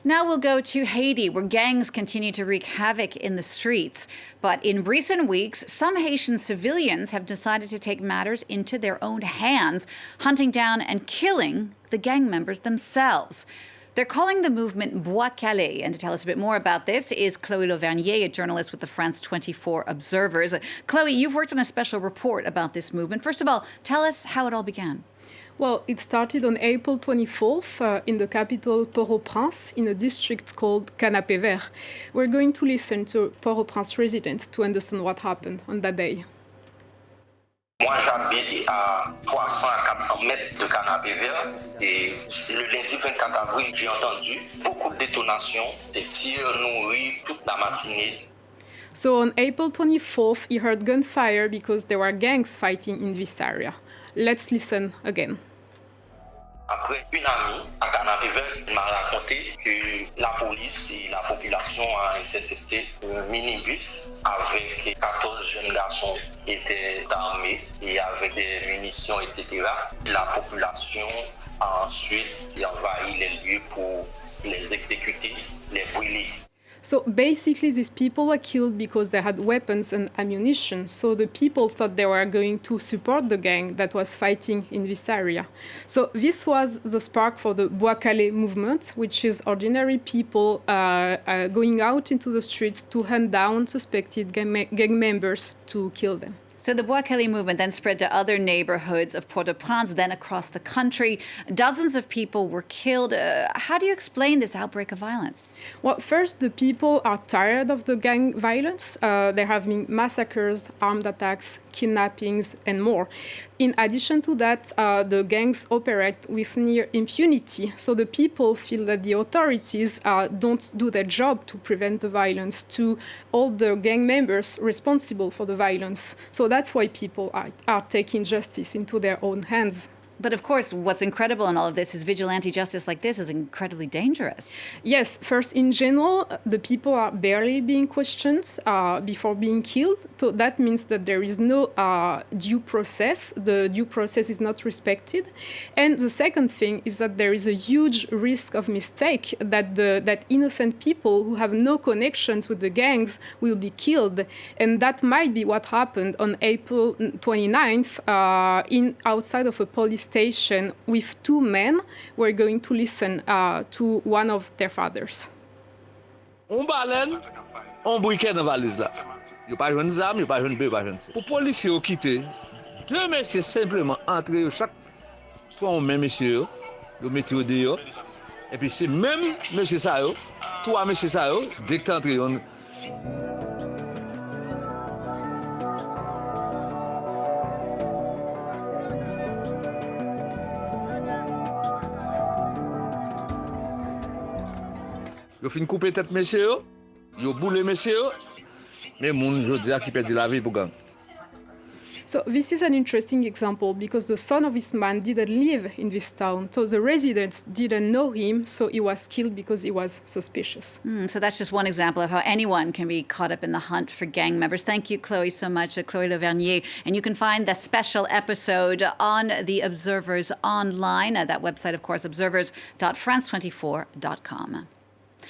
Now we'll go to Haiti, where gangs continue to wreak havoc in the streets. But in recent weeks, some Haitian civilians have decided to take matters into their own hands, hunting down and killing the gang members themselves. They're calling the movement Bwa Kale. And to tell us a bit more about this is Chloé Lauvergnier, a journalist with the France 24 Observers. Chloé, you've worked on a special report about this movement. First of all, tell us how it all began. Well, it started on April 24th in the capital Port-au-Prince in a district called Canapé Vert. We're going to listen to Port-au-Prince residents to understand what happened on that day. Moi, j'habite à 300 à 400 mètres de Canapé Vert. Et le lundi 24 avril, j'ai entendu beaucoup de détonations, des tirs nourris toute la matinée. So on April 24th, he heard gunfire because there were gangs fighting in this area. Let's listen again. Après, une amie à Canapé Vert m'a raconté que la police et la population ont intercepté un minibus avec 14 jeunes garçons qui étaient armés et avec des munitions, etc. La population a ensuite envahi les lieux pour les exécuter, les brûler. So basically, these people were killed because they had weapons and ammunition. So the people thought they were going to support the gang that was fighting in this area. So this was the spark for the Bwa Kale movement, which is ordinary people going out into the streets to hunt down suspected gang members to kill them. So the Bwa Kale movement then spread to other neighborhoods of Port-au-Prince, then across the country. Dozens of people were killed. How do you explain this outbreak of violence? Well, first, the people are tired of the gang violence. There have been massacres, armed attacks, kidnappings, and more. In addition to that, the gangs operate with near impunity. So the people feel that the authorities don't do their job to prevent the violence, to hold the gang members responsible for the violence. So that's why people are taking justice into their own hands. But of course, what's incredible in all of this is vigilante justice like this is incredibly dangerous. Yes, first, in general, the people are barely being questioned before being killed. So that means that there is no due process. The due process is not respected. And the second thing is that there is a huge risk of mistake, that innocent people who have no connections with the gangs will be killed. And that might be what happened on April 29th outside of a police station with two men. We're going to listen to one of their fathers. On baleine, on briquet dans valise là. Yo pas joindre des armes, yo pas joindre peu, pas joindre. Pour policiers yo quitter, deux messieurs simplement entrer chaque soit on même monsieur yo mettez au dehors et puis c'est même monsieur ça yo, trois monsieur ça yo, dès que t'entres on yo fin couper tête monsieur yo boule monsieur mais moun jodi a qui perd la vie pour gang. So this is an interesting example because the son of this man didn't live in this town. So the residents didn't know him, so he was killed because he was suspicious. So that's just one example of how anyone can be caught up in the hunt for gang members. Thank you, Chloé, so much, Chloé Lauvergnier. And you can find the special episode on the Observers online. That website, of course, observers.france24.com.